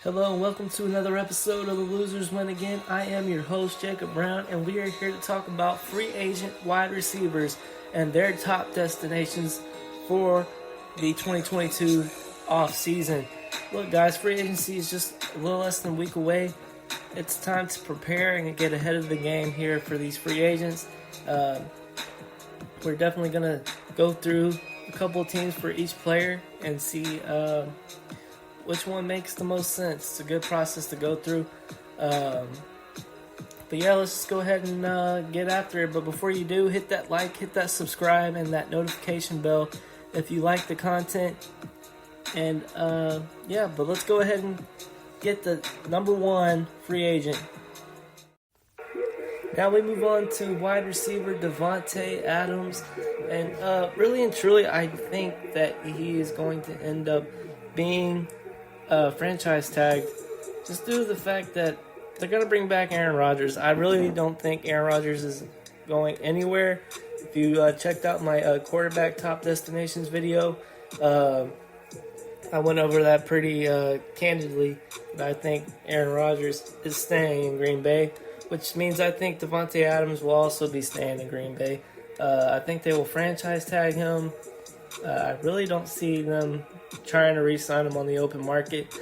Hello and welcome to another episode of The Losers Win Again. I am your host, Jacob Brown, and we are here to talk about free agent wide receivers and their top destinations for the 2022 offseason. Look, guys, free agency is just a little less than a week away. It's time to prepare and get ahead of the game here for these free agents. We're definitely going to go through a couple of teams for each player and see which one makes the most sense. It's a good process to go through. But yeah, let's just go ahead and get after it. But before you do, hit that like, hit that subscribe, and that notification bell if you like the content. And yeah, but let's go ahead and get the number one free agent. Now we move on to wide receiver Davante Adams. And really and truly, I think that he is going to end up being franchise tagged just due to the fact that they're going to bring back Aaron Rodgers. I really don't think Aaron Rodgers is going anywhere. If you checked out my quarterback top destinations video, I went over that pretty candidly. But I think Aaron Rodgers is staying in Green Bay, which means I think Davante Adams will also be staying in Green Bay. I think they will franchise tag him. I really don't see them trying to re-sign him on the open market.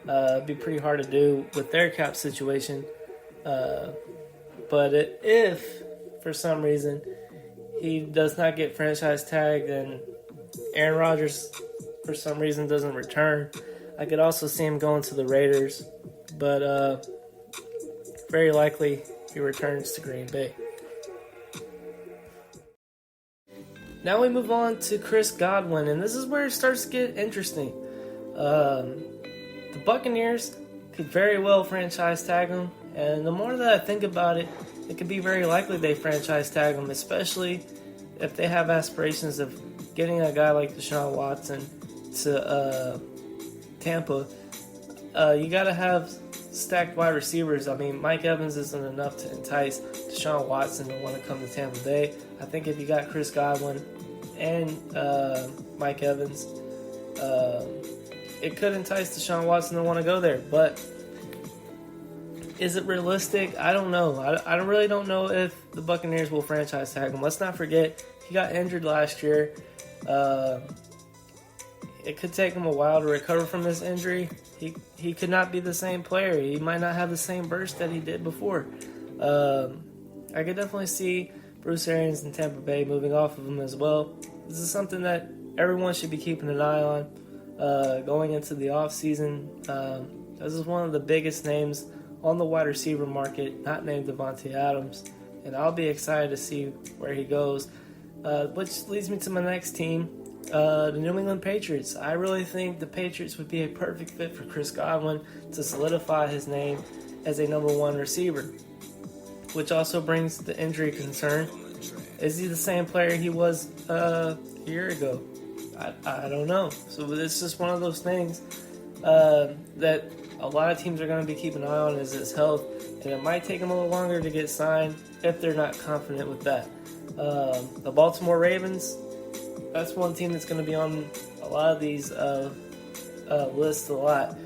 It'd be pretty hard to do with their cap situation. But if, for some reason, he does not get franchise tagged and Aaron Rodgers, for some reason, doesn't return, I could also see him going to the Raiders. But very likely he returns to Green Bay. Now we move on to Chris Godwin, and this is where it starts to get interesting. The Buccaneers could very well franchise tag him, and the more that I think about it, it could be very likely they franchise tag him, especially if they have aspirations of getting a guy like Deshaun Watson to Tampa. You got to have stacked wide receivers. I mean, Mike Evans isn't enough to entice Deshaun Watson to want to come to Tampa Bay. I think if you got Chris Godwin and Mike Evans, it could entice Deshaun Watson to want to go there. But is it realistic? I don't know. I really don't know if the Buccaneers will franchise tag him. Let's not forget, he got injured last year. It could take him a while to recover from this injury. He could not be the same player. He might not have the same burst that he did before. I could definitely see Bruce Arians in Tampa Bay moving off of him as well. This is something that everyone should be keeping an eye on going into the offseason. This is one of the biggest names on the wide receiver market, not named Davante Adams. And I'll be excited to see where he goes. Which leads me to my next team, the New England Patriots. I really think the Patriots would be a perfect fit for Chris Godwin to solidify his name as a number one receiver, which also brings the injury concern. Is he the same player he was a year ago? I don't know. So it's just one of those things that a lot of teams are going to be keeping an eye on is his health, and it might take him a little longer to get signed if they're not confident with that. The Baltimore Ravens, that's one team that's going to be on a lot of these lists a lot.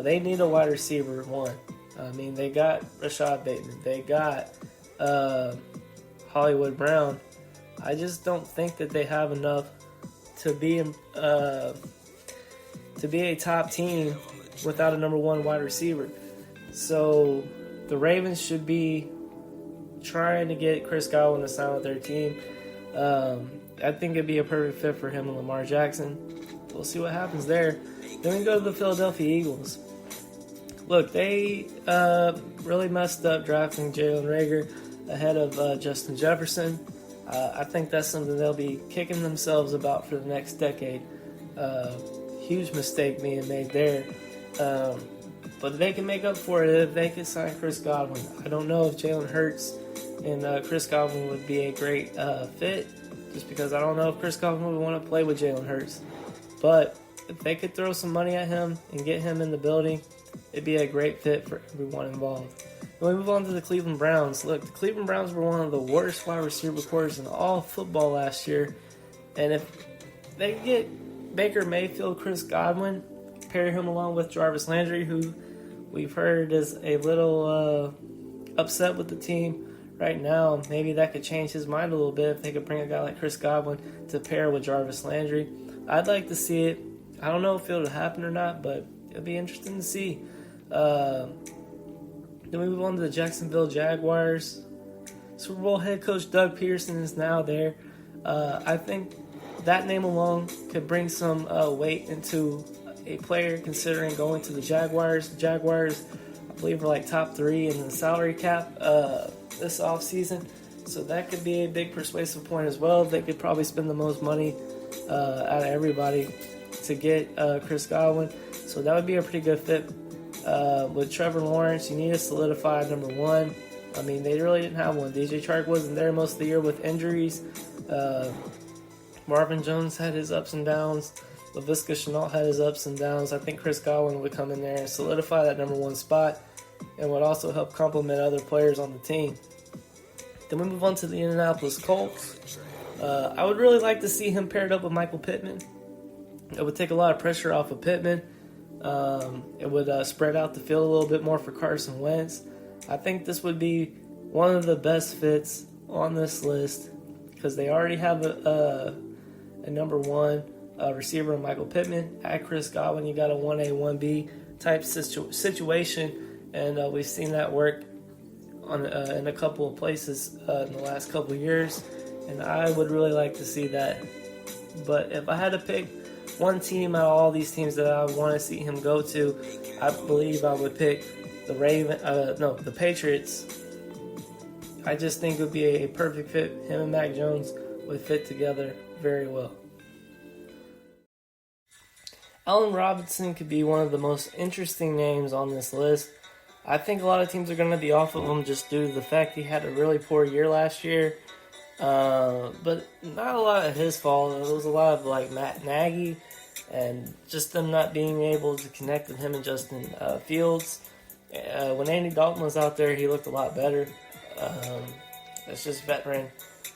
They need a wide receiver, one. I mean, they got Rashad Bateman. They got Hollywood Brown. I just don't think that they have enough to be a top team without a number one wide receiver. So the Ravens should be trying to get Chris Godwin to sign with their team. I think it'd be a perfect fit for him and Lamar Jackson. We'll see what happens there. Then we go to the Philadelphia Eagles. Look, they really messed up drafting Jalen Reagor ahead of Justin Jefferson. I think that's something they'll be kicking themselves about for the next decade. Huge mistake being made there. But they can make up for it if they can sign Chris Godwin. I don't know if Jalen Hurts and Chris Godwin would be a great fit, just because I don't know if Chris Godwin would want to play with Jalen Hurts. But if they could throw some money at him and get him in the building, it'd be a great fit for everyone involved. Then we move on to the Cleveland Browns. Look, the Cleveland Browns were one of the worst wide receiver corps in all football last year. And if they get Baker Mayfield, Chris Godwin, pair him along with Jarvis Landry, who we've heard is a little upset with the team right now. Maybe that could change his mind a little bit if they could bring a guy like Chris Godwin to pair with Jarvis Landry. I'd like to see it. I don't know if it'll happen or not, but it'll be interesting to see. Then we move on to the Jacksonville Jaguars. Super Bowl head coach Doug Peterson is now there. I think that name alone could bring some weight into a player considering going to the Jaguars. The Jaguars, I believe, are like top 3 in the salary cap this offseason. So that could be a big persuasive point as well. They could probably spend the most money out of everybody to get Chris Godwin. So that would be a pretty good fit. With Trevor Lawrence, you need to solidify number 1. I mean, they really didn't have one. DJ Chark wasn't there most of the year with injuries. Marvin Jones had his ups and downs. Laviska Shenault had his ups and downs. I think Chris Godwin would come in there and solidify that number 1 spot and would also help complement other players on the team. Then we move on to the Indianapolis Colts. I would really like to see him paired up with Michael Pittman. It would take a lot of pressure off of Pittman. It would spread out the field a little bit more for Carson Wentz. I think this would be one of the best fits on this list because they already have a number 1 receiver in Michael Pittman. At Chris Godwin, you got a 1A, 1B type situation, and we've seen that work in a couple of places in the last couple of years, and I would really like to see that. But if I had to pick one team out of all these teams that I want to see him go to, I believe I would pick the Patriots. I just think it would be a perfect fit. Him and Mac Jones would fit together very well. Allen Robinson could be one of the most interesting names on this list. I think a lot of teams are going to be off of him just due to the fact he had a really poor year last year. But not a lot of his fault. It was a lot of like Matt Nagy and just them not being able to connect with him and Justin Fields. When Andy Dalton was out there, he looked a lot better. It's just veteran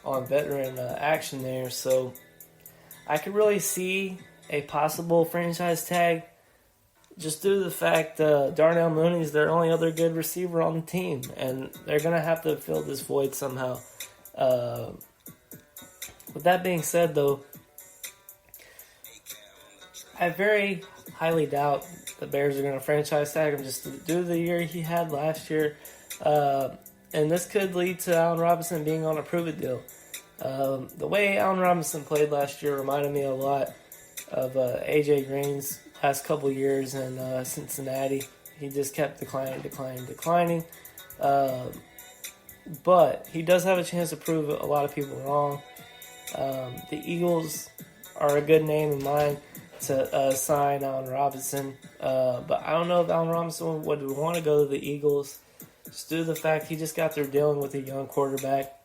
on veteran action there. So I could really see a possible franchise tag just due to the fact Darnell Mooney is their only other good receiver on the team, and they're going to have to fill this void somehow. With that being said, though, I very highly doubt the Bears are going to franchise tag him just due to the year he had last year. And this could lead to Allen Robinson being on a prove-it deal. The way Allen Robinson played last year reminded me a lot of A.J. Green's last couple years in Cincinnati. He just kept declining. But he does have a chance to prove a lot of people wrong. The Eagles are a good name in mind to sign Allen Robinson. But I don't know if Allen Robinson would want to go to the Eagles just due to the fact he just got there dealing with a young quarterback.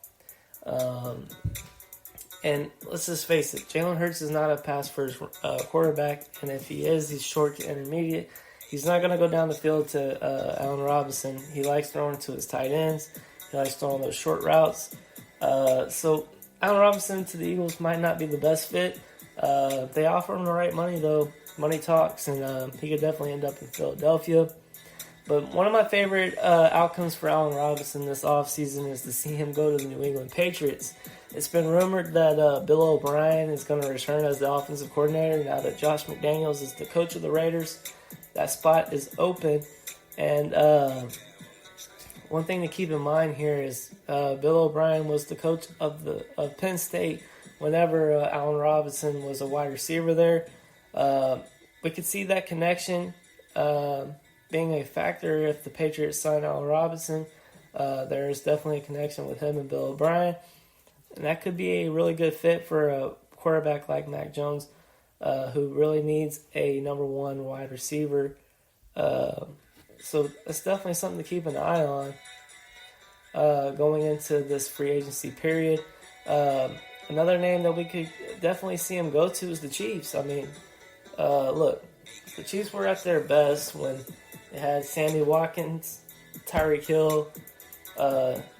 And let's just face it, Jalen Hurts is not a pass-first quarterback, and if he is, he's short to intermediate. He's not going to go down the field to Allen Robinson. He likes throwing to his tight ends. He likes throwing those short routes. So Allen Robinson to the Eagles might not be the best fit. If they offer him the right money, though, money talks, and he could definitely end up in Philadelphia. But one of my favorite outcomes for Allen Robinson this offseason is to see him go to the New England Patriots. It's been rumored that Bill O'Brien is going to return as the offensive coordinator now that Josh McDaniels is the coach of the Raiders. That spot is open. And one thing to keep in mind here is Bill O'Brien was the coach of Penn State whenever Allen Robinson was a wide receiver there. We could see that connection being a factor if the Patriots sign Allen Robinson. There is definitely a connection with him and Bill O'Brien. And that could be a really good fit for a quarterback like Mac Jones, who really needs a number 1 wide receiver. So it's definitely something to keep an eye on going into this free agency period. Another name that we could definitely see him go to is the Chiefs. I mean, look, the Chiefs were at their best when they had Sammy Watkins, Tyreek Hill,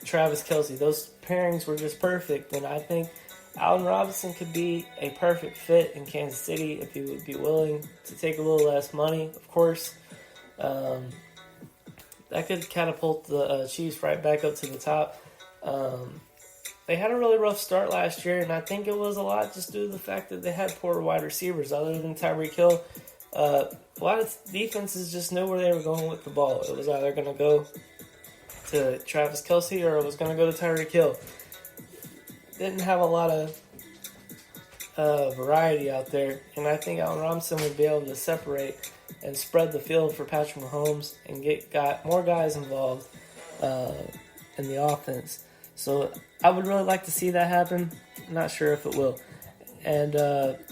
Travis Kelce. Those pairings were just perfect, and I think Allen Robinson could be a perfect fit in Kansas City if he would be willing to take a little less money, of course. That could catapult the Chiefs right back up to the top. They had a really rough start last year, and I think it was a lot just due to the fact that they had poor wide receivers other than Tyreek Hill. A lot of defenses just knew where they were going with the ball. It was either going to go to Travis Kelce or it was going to go to Tyreek Hill. Didn't have a lot of variety out there, and I think Allen Robinson would be able to separate and spread the field for Patrick Mahomes and got more guys involved in the offense. So I would really like to see that happen. I'm not sure if it will. And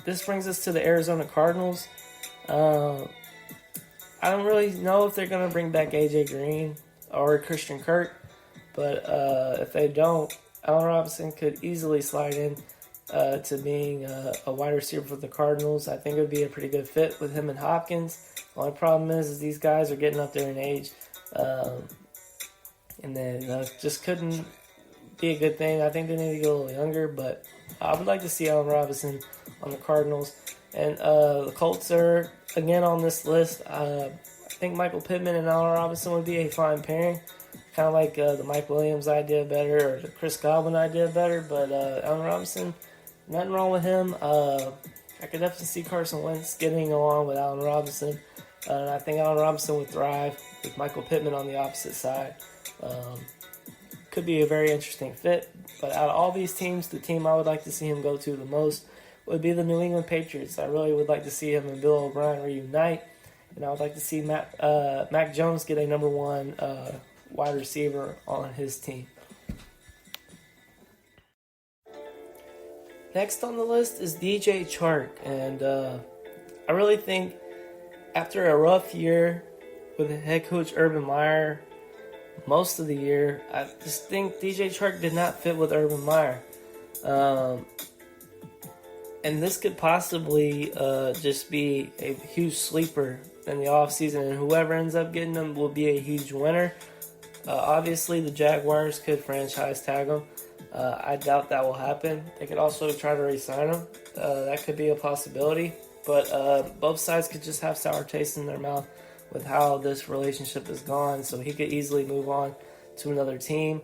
this brings us to the Arizona Cardinals. I don't really know if they're going to bring back AJ Green or Christankirk, but if they don't, Allen Robinson could easily slide in to being a wide receiver for the Cardinals. I think it would be a pretty good fit with him and Hopkins. The only problem is these guys are getting up there in age, and then just couldn't be a good thing. I think they need to get a little younger, but I would like to see Allen Robinson on the Cardinals. And the Colts are, again, on this list. I think Michael Pittman and Allen Robinson would be a fine pairing. Kind of like the Mike Williams idea better or the Chris Godwin idea better. But Allen Robinson, nothing wrong with him. I could definitely see Carson Wentz getting along with Allen Robinson. And I think Allen Robinson would thrive with Michael Pittman on the opposite side. Could be a very interesting fit. But out of all these teams, the team I would like to see him go to the most would be the New England Patriots. I really would like to see him and Bill O'Brien reunite. And I would like to see Mac Jones get a number one wide receiver on his team. Next on the list is DJ Chark. And I really think after a rough year with head coach Urban Meyer most of the year, I just think DJ Chark did not fit with Urban Meyer. And this could possibly just be a huge sleeper in the offseason, and whoever ends up getting him will be a huge winner. Obviously, the Jaguars could franchise tag him. I doubt that will happen. They could also try to re-sign him. That could be a possibility. But both sides could just have sour taste in their mouth with how this relationship is gone. So he could easily move on to another team,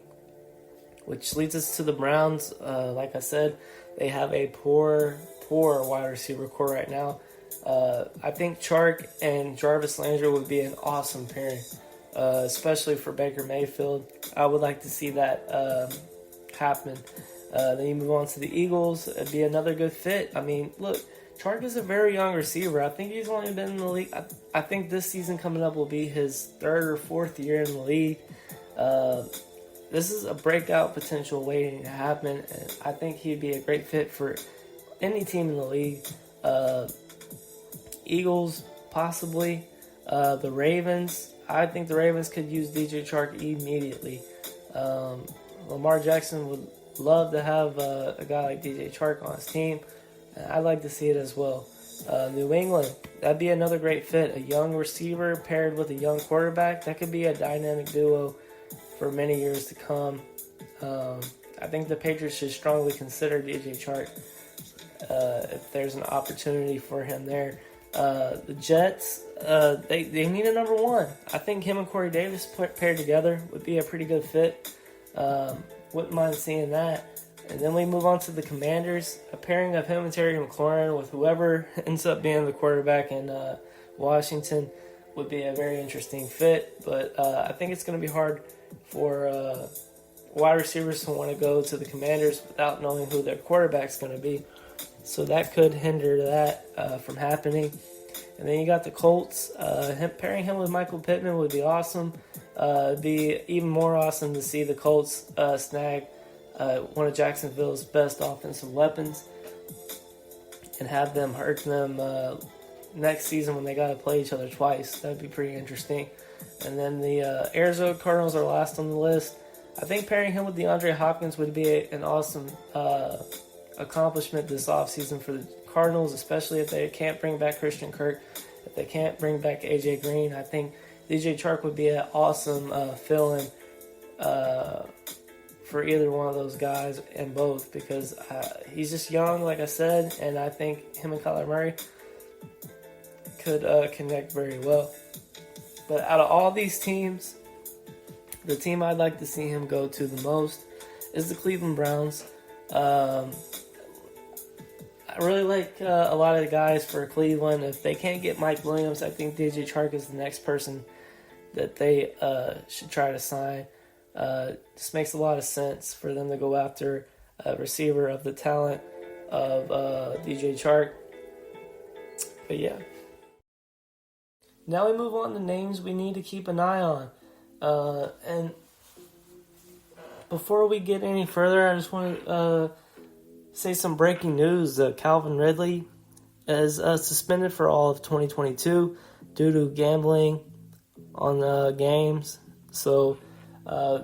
which leads us to the Browns. Like I said, they have a poor wide receiver core right now. I think Chark and Jarvis Landry would be an awesome pairing, especially for Baker Mayfield. I would like to see that happen. Then you move on to the Eagles. It'd be another good fit. I mean, look, Chark is a very young receiver. I think he's only been in the league. I think this season coming up will be his third or fourth year in the league. This is a breakout potential waiting to happen, and I think he'd be a great fit for any team in the league. Eagles, possibly. The Ravens, I think the Ravens could use DJ Chark immediately. Lamar Jackson would love to have a guy like DJ Chark on his team, and I'd like to see it as well. New England, that'd be another great fit. A young receiver paired with a young quarterback, that could be a dynamic duo for many years to come. I think the Patriots should strongly consider DJ Chark if there's an opportunity for him there. The Jets, they need a number one. I think him and Corey Davis paired together would be a pretty good fit. Wouldn't mind seeing that. And then we move on to the Commanders. A pairing of him and Terry McLaurin with whoever ends up being the quarterback in Washington would be a very interesting fit. But I think it's going to be hard for wide receivers to want to go to the Commanders without knowing who their quarterback's going to be. So that could hinder that from happening. And then you got the Colts. Pairing him with Michael Pittman would be awesome. It'd be even more awesome to see the Colts snag one of Jacksonville's best offensive weapons and have them hurt them next season when they got to play each other twice. That'd be pretty interesting. And then the Arizona Cardinals are last on the list. I think pairing him with DeAndre Hopkins would be an awesome accomplishment this offseason for the Cardinals, especially if they can't bring back Christankirk, if they can't bring back AJ Green. I think DJ Chark would be an awesome fill-in for either one of those guys and both, because he's just young, like I said, and I think him and Kyler Murray could connect very well. But out of all these teams, the team I'd like to see him go to the most is the Cleveland Browns. I really like a lot of the guys for Cleveland. If they can't get Mike Williams, I think djchark is the next person that they should try to sign. This makes a lot of sense for them to go after a receiver of the talent of djchark. But yeah. Now we move on to names we need to keep an eye on. And before we get any further, I just want to say some breaking news. Calvin Ridley is suspended for all of 2022 due to gambling on games. So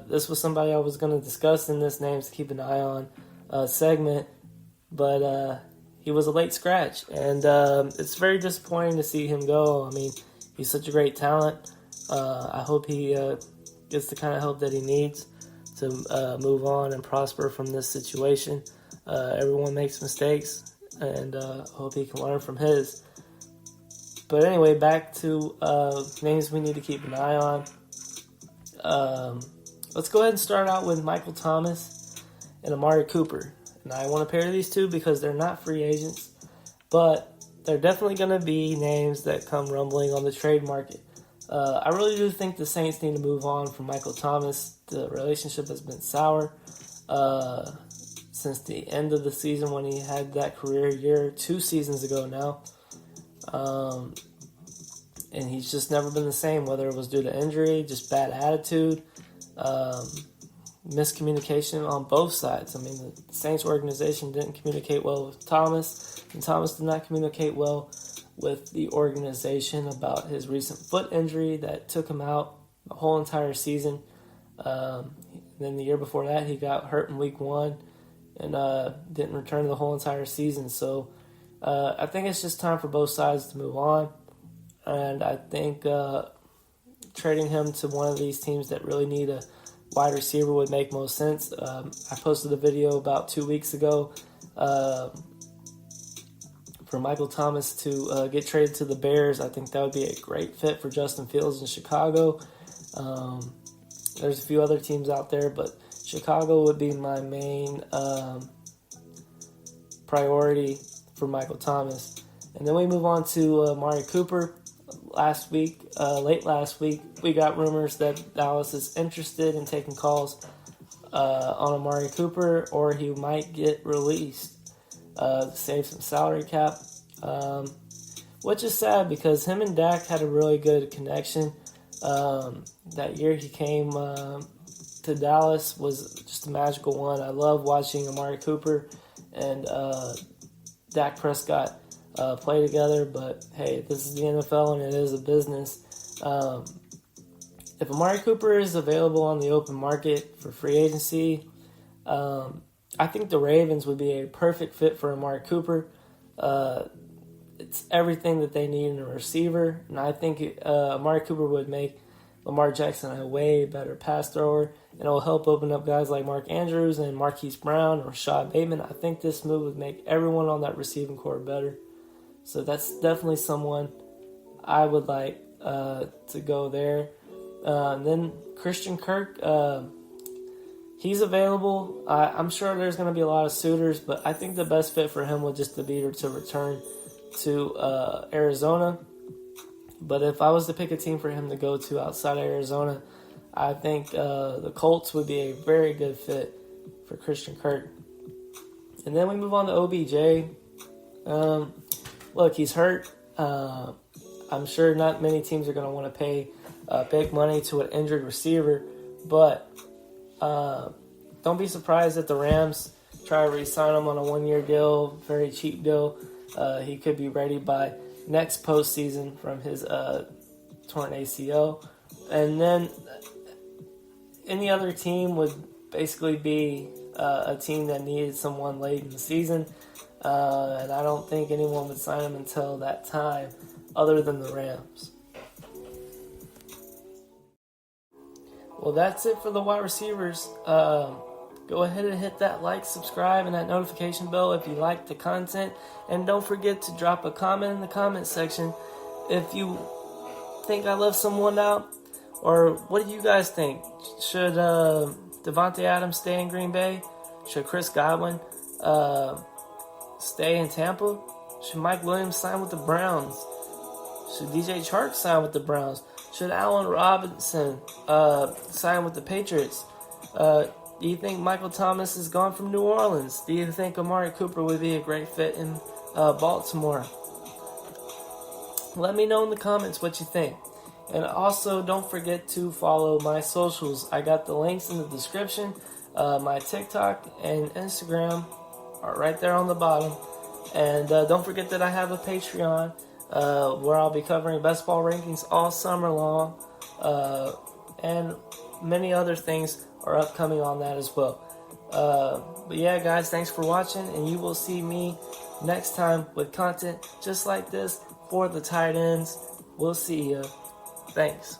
this was somebody I was going to discuss in this names to keep an eye on segment, but he was a late scratch, and it's very disappointing to see him go. I mean, he's such a great talent. I hope he gets the kind of help that he needs to move on and prosper from this situation. Everyone makes mistakes, and I hope he can learn from his. But anyway, back to names we need to keep an eye on. Let's go ahead and start out with michaelthomas and Amari Cooper. And I want to pair these two because they're not free agents, but they're definitely going to be names that come rumbling on the trade market. I really do think the Saints need to move on from michaelthomas. The relationship has been sour since the end of the season when he had that career year 2 seasons ago now. And he's just never been the same, whether it was due to injury, just bad attitude, miscommunication on both sides. I mean, the Saints organization didn't communicate well with Thomas, and Thomas did not communicate well with the organization about his recent foot injury that took him out the whole entire season. Then the year before that, he got hurt in week 1 and didn't return the whole entire season. So I think it's just time for both sides to move on. And I think trading him to one of these teams that really need a wide receiver would make most sense. I posted a video about 2 weeks ago for michaelthomas to get traded to the Bears. I think that would be a great fit for Justin Fields in Chicago. There's a few other teams out there, but Chicago would be my main priority for michaelthomas. And then we move on to Amari Cooper. Late last week, we got rumors that Dallas is interested in taking calls on Amari Cooper, or he might get released to save some salary cap, which is sad because him and Dak had a really good connection. That year he came to Dallas was just a magical one. I love watching Amari Cooper and Dak Prescott play together, but hey, this is the NFL and it is a business. If Amari Cooper is available on the open market for free agency, I think the Ravens would be a perfect fit for Amari Cooper. It's everything that they need in a receiver, and I think Amari Cooper would make Lamar Jackson a way better pass thrower, and it will help open up guys like Mark Andrews and Marquise Brown or Rashad Bateman. I think this move would make everyone on that receiving core better. So that's definitely someone I would like to go there. And then Christian Kirk, he's available. I'm sure there's going to be a lot of suitors, but I think the best fit for him would just be to return to Arizona. But if I was to pick a team for him to go to outside of Arizona, I think the Colts would be a very good fit for Christian Kirk. And then we move on to OBJ. Look, he's hurt. I'm sure not many teams are going to want to pay big money to an injured receiver, but don't be surprised if the Rams try to re-sign him on a 1-year deal, very cheap deal. He could be ready by next postseason from his torn ACL. And then any other team would basically be a team that needed someone late in the season. And I don't think anyone would sign him until that time other than the Rams. Well, that's it for the wide receivers. go ahead and hit that like, subscribe, and that notification bell if you like the content. And don't forget to drop a comment in the comment section if you think I left someone out. Or what do you guys think? Should Davante Adams stay in Green Bay? Should Chris Godwin stay in Tampa? Should Mike Williams sign with the Browns? Should djchark sign with the Browns? Should Allen Robinson sign with the Patriots? Do you think michaelthomas is gone from New Orleans? Do you think amaricooper would be a great fit in Baltimore? Let me know in the comments what you think. And also, don't forget to follow my socials. I got the links in the description. My TikTok and Instagram are right there on the bottom. And don't forget that I have a Patreon where I'll be covering Bestball Rankings all summer long. And many other things are upcoming on that as well. But yeah, guys, thanks for watching. And you will see me next time with content just like this for the tight ends. We'll see you. Thanks.